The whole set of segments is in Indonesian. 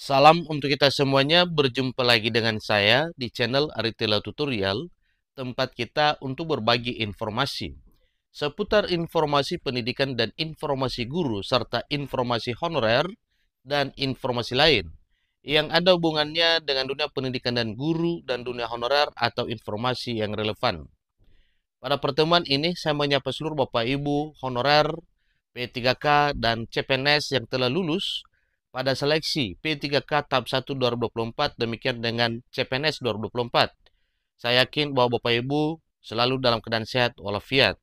Salam untuk kita semuanya, berjumpa lagi dengan saya di channel Aritela Tutorial, tempat kita untuk berbagi informasi seputar informasi pendidikan dan informasi guru, serta informasi honorer dan informasi lain yang ada hubungannya dengan dunia pendidikan dan guru dan dunia honorer atau informasi yang relevan. Pada pertemuan ini, saya menyapa seluruh Bapak Ibu honorer, P3K, dan CPNS yang telah lulus pada seleksi P3K tahap 1 2024, demikian dengan CPNS 2024. Saya yakin bahwa Bapak Ibu selalu dalam keadaan sehat walafiat.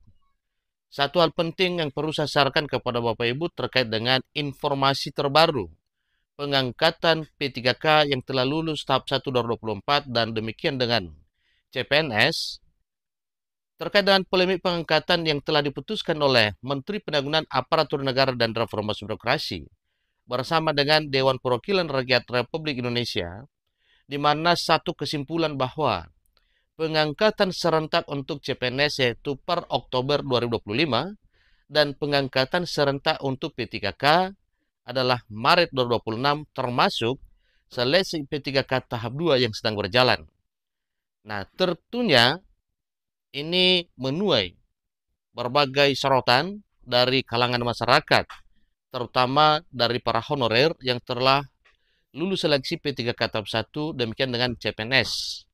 Satu hal penting yang perlu saya sarankan kepada Bapak Ibu terkait dengan informasi terbaru pengangkatan P3K yang telah lulus tahap 1 2024 dan demikian dengan CPNS terkait dengan polemik pengangkatan yang telah diputuskan oleh Menteri Penanggulangan Aparatur Negara dan Reformasi Birokrasi bersama dengan Dewan Perwakilan Rakyat Republik Indonesia, di mana satu kesimpulan bahwa pengangkatan serentak untuk CPNS yaitu per Oktober 2025 dan pengangkatan serentak untuk P3K adalah Maret 2026, termasuk seleksi P3K tahap 2 yang sedang berjalan. Nah, tentunya ini menuai berbagai sorotan dari kalangan masyarakat, terutama dari para honorer yang telah lulus seleksi P3K tahap 1, demikian dengan CPNS.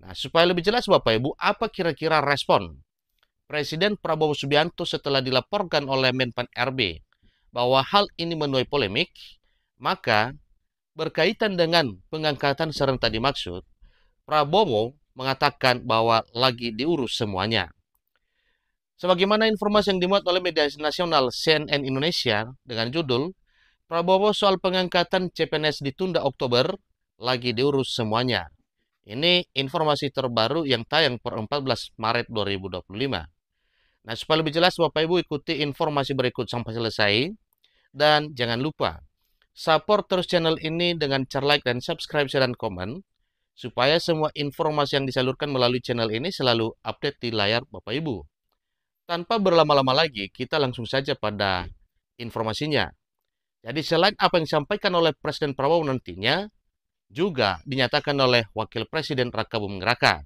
Nah, supaya lebih jelas Bapak Ibu, apa kira-kira respon Presiden Prabowo Subianto setelah dilaporkan oleh Menpan RB bahwa hal ini menuai polemik, maka berkaitan dengan pengangkatan serentak dimaksud, Prabowo mengatakan bahwa lagi diurus semuanya. Sebagaimana informasi yang dimuat oleh media nasional CNN Indonesia dengan judul Prabowo soal pengangkatan CPNS ditunda Oktober, lagi diurus semuanya. Ini informasi terbaru yang tayang per 14 Maret 2025. Nah, supaya lebih jelas Bapak Ibu ikuti informasi berikut sampai selesai. Dan jangan lupa, support terus channel ini dengan cara like dan subscribe, share, dan komen, supaya semua informasi yang disalurkan melalui channel ini selalu update di layar Bapak Ibu. Tanpa berlama-lama lagi, kita langsung saja pada informasinya. Jadi selain apa yang disampaikan oleh Presiden Prabowo nantinya, juga dinyatakan oleh Wakil Presiden Raka Buming Raka.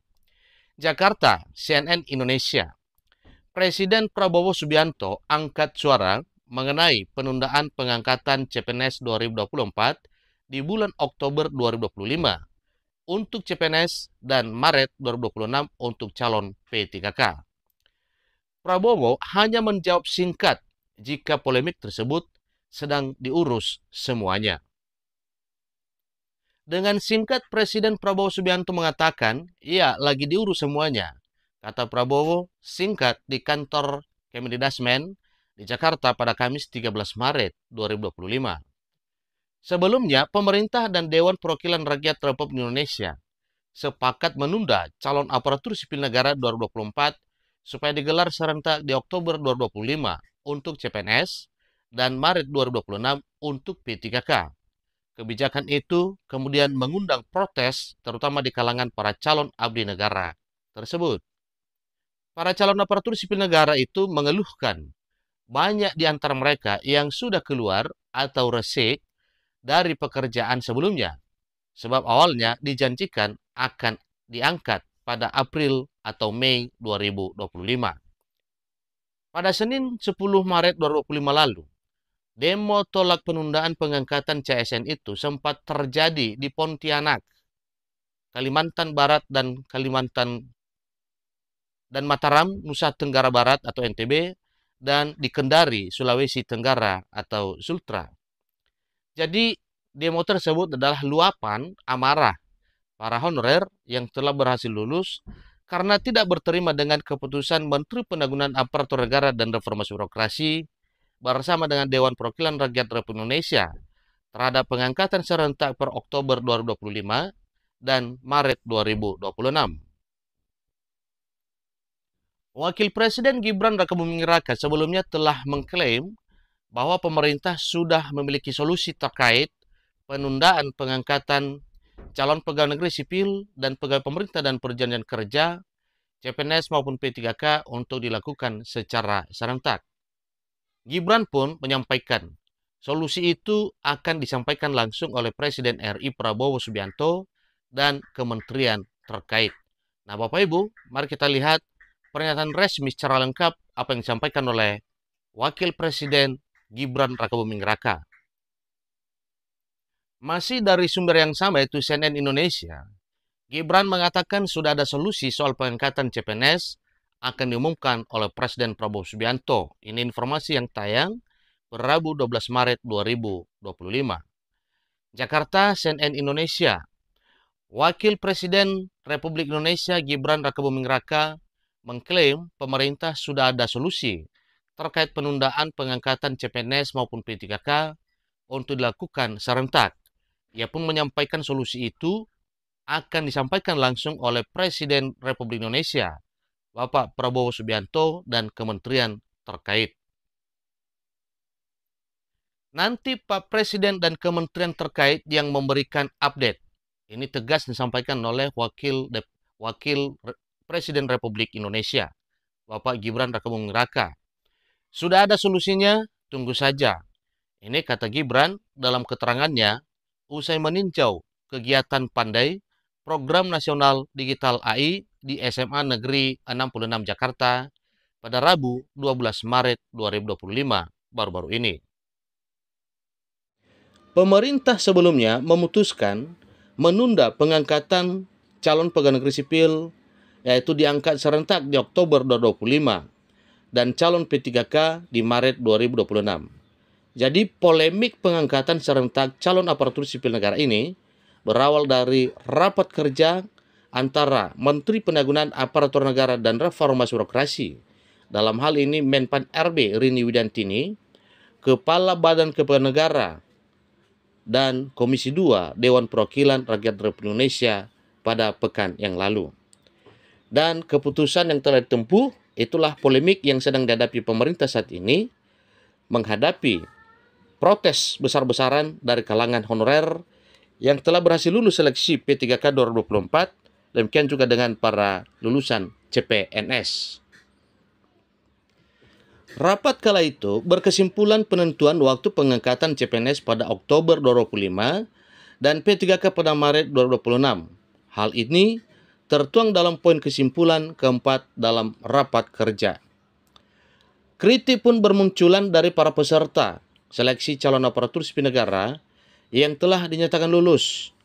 Jakarta, CNN Indonesia. Presiden Prabowo Subianto angkat suara mengenai penundaan pengangkatan CPNS 2024 di bulan Oktober 2025 untuk CPNS dan Maret 2026 untuk calon P3K. Prabowo hanya menjawab singkat jika polemik tersebut sedang diurus semuanya. Dengan singkat, Presiden Prabowo Subianto mengatakan, "Iya, lagi diurus semuanya," kata Prabowo singkat di kantor Kemendikbudrismen di Jakarta pada Kamis 13 Maret 2025. Sebelumnya, pemerintah dan Dewan Perwakilan Rakyat Republik Indonesia sepakat menunda calon aparatur sipil negara 2024 supaya digelar serentak di Oktober 2025 untuk CPNS dan Maret 2026 untuk P3K. Kebijakan itu kemudian mengundang protes terutama di kalangan para calon abdi negara tersebut. Para calon aparatur sipil negara itu mengeluhkan banyak di antara mereka yang sudah keluar atau resik dari pekerjaan sebelumnya, sebab awalnya dijanjikan akan diangkat pada April atau Mei 2025. Pada Senin 10 Maret 2025 lalu, demo tolak penundaan pengangkatan CSN itu sempat terjadi di Pontianak, Kalimantan Barat dan Mataram, Nusa Tenggara Barat atau NTB, dan di Kendari, Sulawesi Tenggara atau Sultra. Jadi, demo tersebut adalah luapan amarah para honorer yang telah berhasil lulus karena tidak berterima dengan keputusan Menteri Penanggulangan Aparatur Negara dan Reformasi Birokrasi bersama dengan Dewan Perwakilan Rakyat Republik Indonesia terhadap pengangkatan serentak per Oktober 2025 dan Maret 2026. Wakil Presiden Gibran Rakabuming Raka sebelumnya telah mengklaim bahwa pemerintah sudah memiliki solusi terkait penundaan pengangkatan calon pegawai negeri sipil dan pegawai pemerintah dan perjanjian kerja, CPNS maupun P3K untuk dilakukan secara serentak. Gibran pun menyampaikan Solusi itu akan disampaikan langsung oleh Presiden RI Prabowo Subianto dan kementerian terkait. Nah, Bapak Ibu, mari kita lihat pernyataan resmi secara lengkap apa yang disampaikan oleh Wakil Presiden Gibran Rakabuming Raka. Masih dari sumber yang sama, yaitu CNN Indonesia, Gibran mengatakan sudah ada solusi soal pengangkatan CPNS akan diumumkan oleh Presiden Prabowo Subianto. Ini informasi yang tayang Rabu 12 Maret 2025. Jakarta, CNN Indonesia. Wakil Presiden Republik Indonesia Gibran Rakabuming Raka mengklaim pemerintah sudah ada solusi terkait penundaan pengangkatan CPNS maupun P3K untuk dilakukan serentak. Ia pun menyampaikan solusi itu akan disampaikan langsung oleh Presiden Republik Indonesia, Bapak Prabowo Subianto dan kementerian terkait. Nanti Pak Presiden dan kementerian terkait yang memberikan update. Ini tegas disampaikan oleh Wakil Presiden Republik Indonesia, Bapak Gibran Rakabuming Raka. Sudah ada solusinya, tunggu saja. Ini kata Gibran dalam keterangannya usai meninjau kegiatan Pandai, Program Nasional Digital AI di SMA Negeri 66 Jakarta pada Rabu 12 Maret 2025 baru-baru ini. Pemerintah sebelumnya memutuskan menunda pengangkatan calon pegawai negeri sipil, yaitu diangkat serentak di Oktober 2025 dan calon P3K di Maret 2026. Jadi polemik pengangkatan serentak calon aparatur sipil negara ini berawal dari rapat kerja antara Menteri Penanggulangan Aparatur Negara dan Reformasi Birokrasi, dalam hal ini Menpan RB Rini Widantini, Kepala Badan Kepegawaian Negara, dan Komisi 2 Dewan Perwakilan Rakyat Republik Indonesia pada pekan yang lalu. Dan keputusan yang telah ditempuh itulah polemik yang sedang dihadapi pemerintah saat ini, menghadapi protes besar-besaran dari kalangan honorer yang telah berhasil lulus seleksi P3K 2024, demikian juga dengan para lulusan CPNS. Rapat kala itu berkesimpulan penentuan waktu pengangkatan CPNS pada Oktober 2025 dan P3K pada Maret 2026. Hal ini tertuang dalam poin kesimpulan keempat dalam rapat kerja. Kritik pun bermunculan dari para peserta seleksi calon aparatur sipil negara yang telah dinyatakan lulus.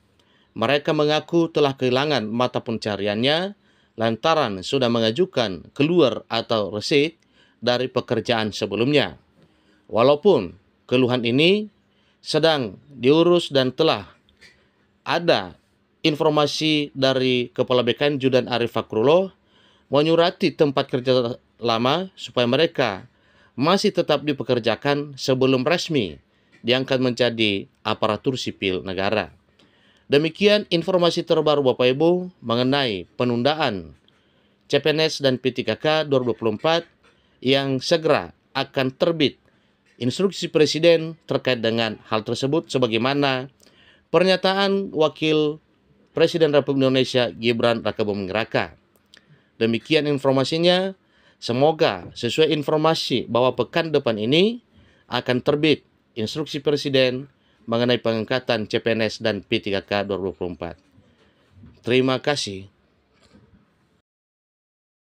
Mereka mengaku telah kehilangan mata pencariannya lantaran sudah mengajukan keluar atau resit dari pekerjaan sebelumnya. Walaupun keluhan ini sedang diurus dan telah ada informasi dari Kepala BKN Judan Arif Fakrullah menyurati tempat kerja lama supaya mereka masih tetap dipekerjakan sebelum resmi diangkat menjadi aparatur sipil negara. Demikian informasi terbaru Bapak Ibu mengenai penundaan CPNS dan P3K 2024 yang segera akan terbit instruksi Presiden terkait dengan hal tersebut sebagaimana pernyataan Wakil Presiden Republik Indonesia Gibran Rakabuming Raka. Demikian informasinya. Semoga sesuai informasi bahwa pekan depan ini akan terbit instruksi Presiden mengenai pengangkatan CPNS dan P3K 2024. Terima kasih.